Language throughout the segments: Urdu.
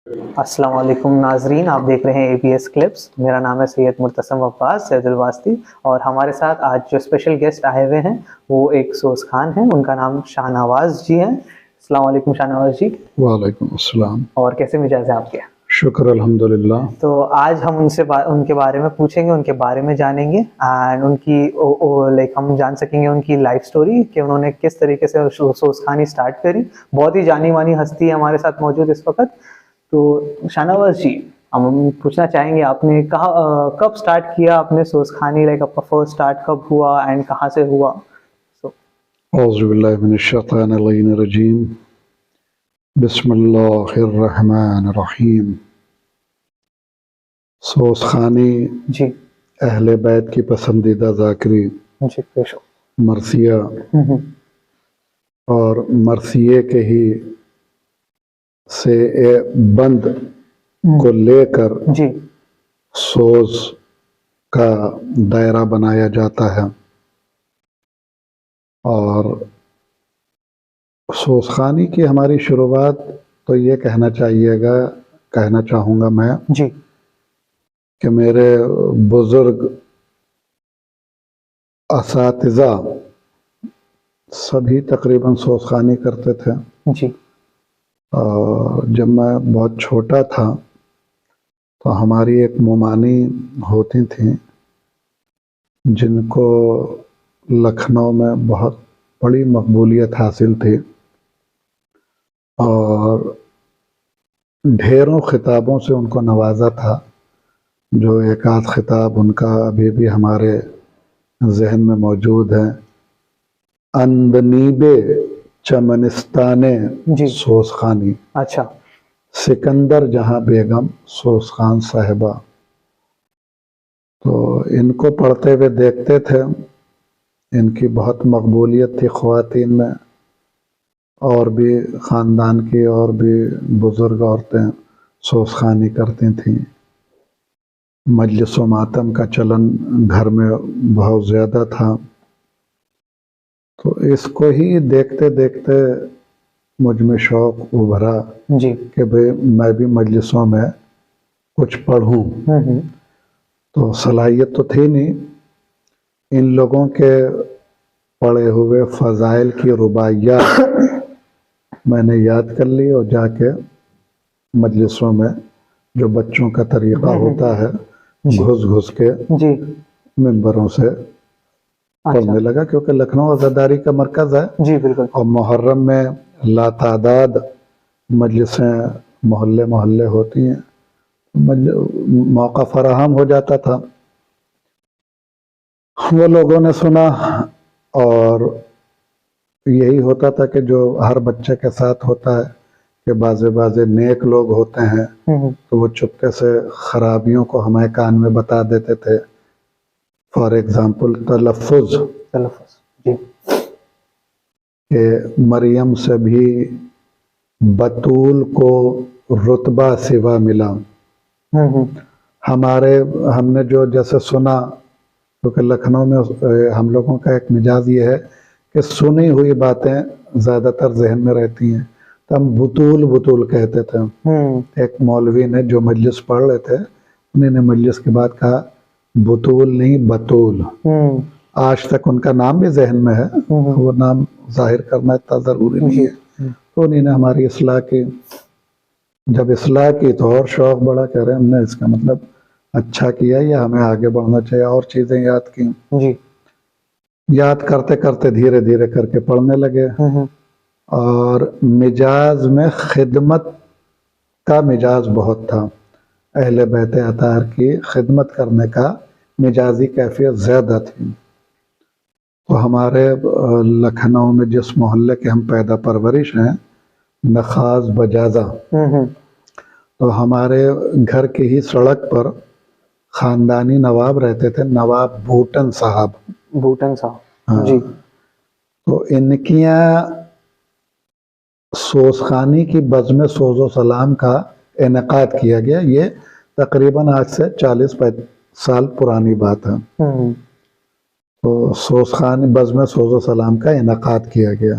السلام علیکم ناظرین، آپ دیکھ رہے ہیں ABS کلپس۔ میرا نام ہے سید مرتسم عباس سید الواسطی، اور ہمارے ساتھ آج جو اسپیشل گیسٹ آئے ہوئے ہیں وہ ایک سوز خان ہیں، ان کا نام شاہ نواز جی ہیں۔ السلام علیکم شاہ نواز جی۔ وعلیکم السلام۔ اور کیسے مزاج ہیں آپ کے؟ شکر الحمدللہ۔ تو آج ہم ان کے بارے میں پوچھیں گے، ان کے بارے میں جانیں گے، اینڈ ان کی ہم جان سکیں گے ان کی لائف سٹوری کہ انہوں نے کس طریقے سے سوز خانی اسٹارٹ کری۔ بہت ہی جانی مانی ہستی ہے ہمارے ساتھ موجود اس وقت۔ تو شاہ نواز جی، ہم پوچھنا چاہیں گے آپ نے کب اسٹارٹ کیا آپ نے سوز خانی، لائک آپ کا فرسٹ اسٹارٹ کب ہوا اینڈ کہاں سے ہوا؟ اعوذ باللہ من الشیطان اللعین الرجیم، بسم اللہ الرحمن الرحیم۔ سوز خانی جی اہل بیت کی پسندیدہ ذاکری جی پیشو۔ مرثیہ اور مرثیے کے ہی سے بند کو لے کر جی سوز کا دائرہ بنایا جاتا ہے، اور سوز خانی کی ہماری شروعات تو یہ کہنا چاہوں گا میں جی کہ میرے بزرگ اساتذہ سبھی تقریباً سوز خانی کرتے تھے، جی اور جب میں بہت چھوٹا تھا تو ہماری ایک مومانی ہوتی تھیں جن کو لکھنؤ میں بہت بڑی مقبولیت حاصل تھی، اور ڈھیروں خطابوں سے ان کو نوازا تھا۔ جو ایک آدھ خطاب ان کا ابھی بھی ہمارے ذہن میں موجود ہے: اندنیب چمنستان جی سوز خانی، اچھا سکندر جہاں بیگم سوز خان صاحبہ۔ تو ان کو پڑھتے ہوئے دیکھتے تھے، ان کی بہت مقبولیت تھی خواتین میں، اور بھی خاندان کی اور بھی بزرگ عورتیں سوز خانی کرتی تھیں۔ مجلس و ماتم کا چلن گھر میں بہت زیادہ تھا، تو اس کو ہی دیکھتے دیکھتے مجھ میں شوق ابھرا جی کہ بھئی میں بھی مجلسوں میں کچھ پڑھوں۔ تو صلاحیت تو تھی نہیں، ان لوگوں کے پڑھے ہوئے فضائل کی رباعیات میں نے یاد کر لی، اور جا کے مجلسوں میں جو بچوں کا طریقہ ہوتا ہے گھس گھس کے جی ممبروں سے پڑھنے لگا، کیونکہ لکھنؤ عزاداری کا مرکز ہے، جی بالکل، اور محرم میں لاتعداد مجلسیں محلے محلے ہوتی ہیں، موقع فراہم ہو جاتا تھا۔ وہ لوگوں نے سنا، اور یہی ہوتا تھا کہ جو ہر بچے کے ساتھ ہوتا ہے کہ بعض نیک لوگ ہوتے ہیں تو وہ چپکے سے خرابیوں کو ہمیں کان میں بتا دیتے تھے۔ فار ایگزامپل تلفظ جی کہ مریم سے بھی بطول کو رتبہ سوا ملا۔ ہم نے جو جیسے سنا، کیونکہ لکھنؤ میں ہم لوگوں کا ایک مزاج یہ ہے کہ سنی ہوئی باتیں زیادہ تر ذہن میں رہتی ہیں، تو ہم بطول کہتے تھے۔ ایک مولوی نے جو مجلس پڑھ رہے تھے، انہیں نے مجلس کے بعد کہا بطول نہیں بطول۔ آج تک ان کا نام بھی ذہن میں ہے، وہ نام ظاہر کرنا اتنا ضروری نہیں ہے۔ تو انہیں نے ہماری اصلاح کی، جب اصلاح کی تو اور شوق بڑا، کہہ رہے ہیں ہم نے اس کا مطلب اچھا کیا یا ہمیں آگے بڑھنا چاہیے، اور چیزیں یاد کی۔ جی یاد کرتے کرتے دھیرے دھیرے کر کے پڑھنے لگے، اور مجاز میں خدمت کا مجاز بہت تھا۔ اہل بیت اطہار کی خدمت کرنے کا مجازی کیفیت زیادہ تھی۔ تو ہمارے لکھنؤ میں جس محلے کے ہم پیدا پرورش ہیں، نخاس بجازہ، تو ہمارے گھر کی ہی سڑک پر خاندانی نواب رہتے تھے، نواب بھوٹن صاحب۔ جی تو ان کی سوز خانی کی بزم سوز و سلام کا انعقاد کیا گیا۔ یہ تقریباً آج سے 40 سال پرانی بات ہے۔ تو سوز خانی بزم سوز و سلام کا انعقاد کیا گیا،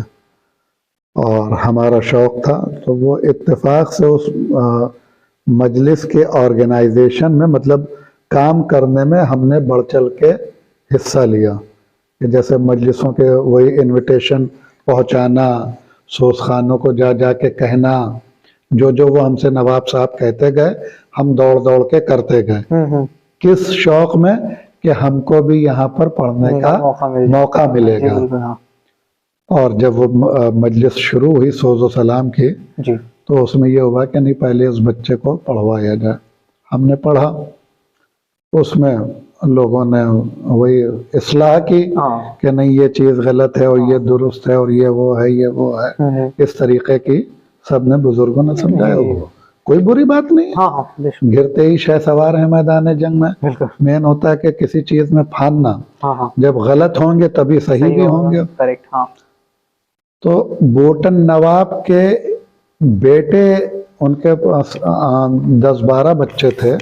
اور ہمارا شوق تھا، تو وہ اتفاق سے اس مجلس کے آرگنائزیشن میں مطلب کام کرنے میں ہم نے بڑھ چل کے حصہ لیا، کہ جیسے مجلسوں کے وہی انویٹیشن پہنچانا، سوز خانوں کو جا جا کے کہنا، جو وہ ہم سے نواب صاحب کہتے گئے ہم دوڑ دوڑ کے کرتے گئے، کس شوق میں کہ ہم کو بھی یہاں پر پڑھنے کا موقع ملے گا۔ اور جب وہ مجلس شروع ہوئی سوز و سلام کی، تو اس میں یہ ہوا کہ نہیں پہلے اس بچے کو پڑھوایا جائے۔ ہم نے پڑھا، اس میں لوگوں نے وہی اصلاح کی کہ نہیں یہ چیز غلط ہے اور یہ درست ہے اور یہ وہ ہے یہ وہ ہے، اس طریقے کی سب نے بزرگوں نے سمجھایا۔ ہوا کوئی بری بات نہیں، گرتے ہی شہ سوار ہیں میدان جنگ میں، مین ہوتا ہے کہ کسی چیز میں پھاننا، جب غلط ہوں گے تبھی صحیح بھی ہوں گے۔ تو بوٹن نواب کے بیٹے، ان کے پاس 10-12 بچے تھے،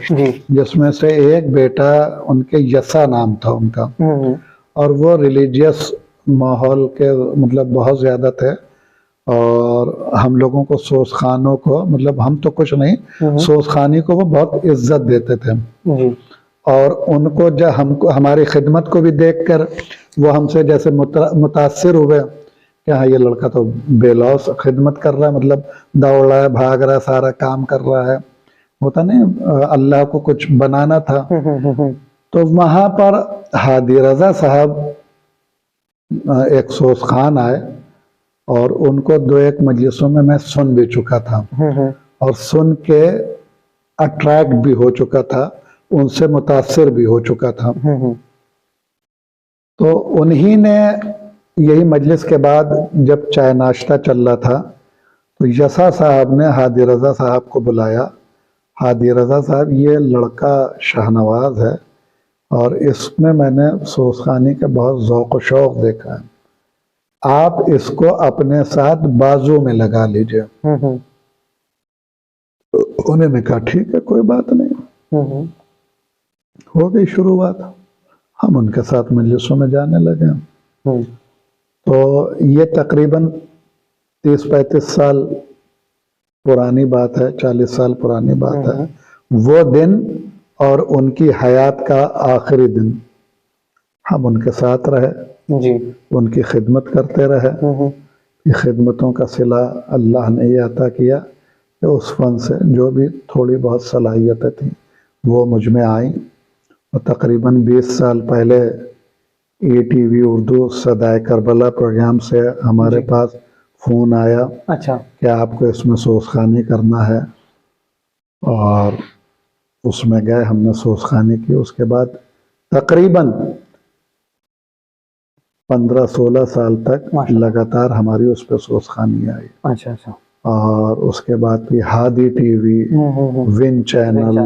جس میں سے ایک بیٹا ان کے یسا نام تھا ان کا، اور وہ ریلیجیس ماحول کے مطلب بہت زیادہ تھے، اور ہم لوگوں کو سوز خانوں کو مطلب ہم تو کچھ نہیں، سوز خانی کو وہ بہت عزت دیتے تھے، اور ان کو جب ہماری خدمت کو بھی دیکھ کر وہ ہم سے جیسے متاثر ہوئے کہ ہاں یہ لڑکا تو بے لوث خدمت کر رہا ہے، مطلب دوڑ رہا ہے، بھاگ رہا ہے، سارا کام کر رہا ہے، ہوتا نہیں اللہ کو کچھ بنانا تھا۔ تو وہاں پر ہادی رضا صاحب ایک سوز خان آئے، اور ان کو 2-1 مجلسوں میں میں سن بھی چکا تھا، اور سن کے اٹریکٹ بھی ہو چکا تھا، ان سے متاثر بھی ہو چکا تھا۔ تو انہی نے یہی مجلس کے بعد جب چائے ناشتہ چل رہا تھا، تو یسا صاحب نے ہادی رضا صاحب کو بلایا، ہادی رضا صاحب یہ لڑکا شاہنواز ہے، اور اس میں نے سوز خانی کا بہت ذوق و شوق دیکھا ہے، آپ اس کو اپنے ساتھ بازو میں لگا لیجئے۔ انہوں نے کہا ٹھیک ہے کوئی بات نہیں، ہو گئی شروعات، ہم ان کے ساتھ مجلسوں میں جانے لگے۔ تو یہ تقریباً 30-35 سال پرانی بات ہے، 40 سال پرانی بات ہے، وہ دن اور ان کی حیات کا آخری دن ہم ان کے ساتھ رہے، ان کی خدمت کرتے رہے۔ یہ خدمتوں کا صلہ اللہ نے یہ عطا کیا کہ اس فن سے جو بھی تھوڑی بہت صلاحیتیں تھیں وہ مجھ میں آئیں، اور تقریباً 20 سال پہلے ETV اردو صدائے کربلا پروگرام سے ہمارے پاس فون آیا کہ آپ کو اس میں سوز خانی کرنا ہے، اور اس میں گئے، ہم نے سوز خانی کی۔ اس کے بعد تقریباً 15-16 سال تک لگاتار ہماری اس پہ سوز خانی آئی، اور اس کے بعد بھی ہادی TV، ون چینل،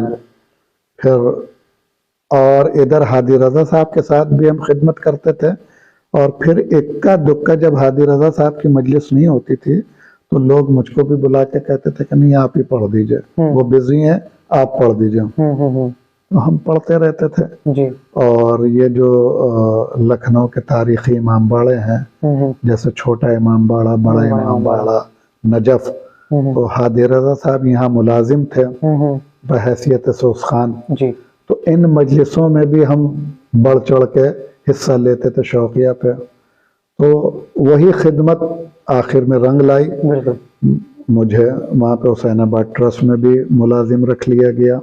پھر اور ادھر ہادی رضا صاحب کے ساتھ بھی ہم خدمت کرتے تھے، اور پھر اکا دکا جب ہادی رضا صاحب کی مجلس نہیں ہوتی تھی تو لوگ مجھ کو بھی بلا کے کہتے تھے کہ نہیں آپ ہی پڑھ دیجئے، وہ بزی ہیں آپ پڑھ دیجئے، تو ہم پڑھتے رہتے تھے۔ اور یہ جو لکھنؤ کے تاریخی امام باڑے ہیں، جیسے چھوٹا امام باڑہ، بڑا امام باڑہ، نجف، تو ہادی رضا صاحب یہاں ملازم تھے بحیثیت سوز خان، تو ان مجلسوں میں بھی ہم بڑھ چڑھ کے حصہ لیتے تھے شوقیہ پہ۔ تو وہی خدمت آخر میں رنگ لائی، مجھے وہاں پہ حسین آباد ٹرسٹ میں بھی ملازم رکھ لیا گیا،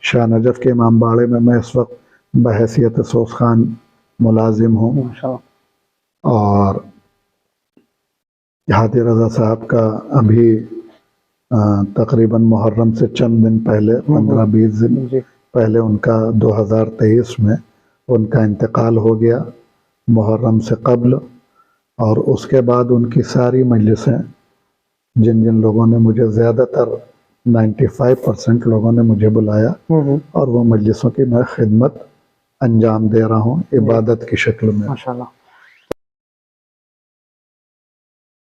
شاہ نجف کے امام باڑے میں اس وقت بحیثیت سوز خان ملازم ہوں، اور ہادی رضا صاحب کا ابھی تقریباً محرم سے چند دن پہلے 15-20 دن پہلے ان کا 2023 میں ان کا انتقال ہو گیا، محرم سے قبل۔ اور اس کے بعد ان کی ساری مجلسیں، جن لوگوں نے مجھے زیادہ تر 95% لوگوں نے مجھے بلایا، اور وہ مجلسوں کی میں خدمت انجام دے رہا ہوں عبادت کی شکل میں۔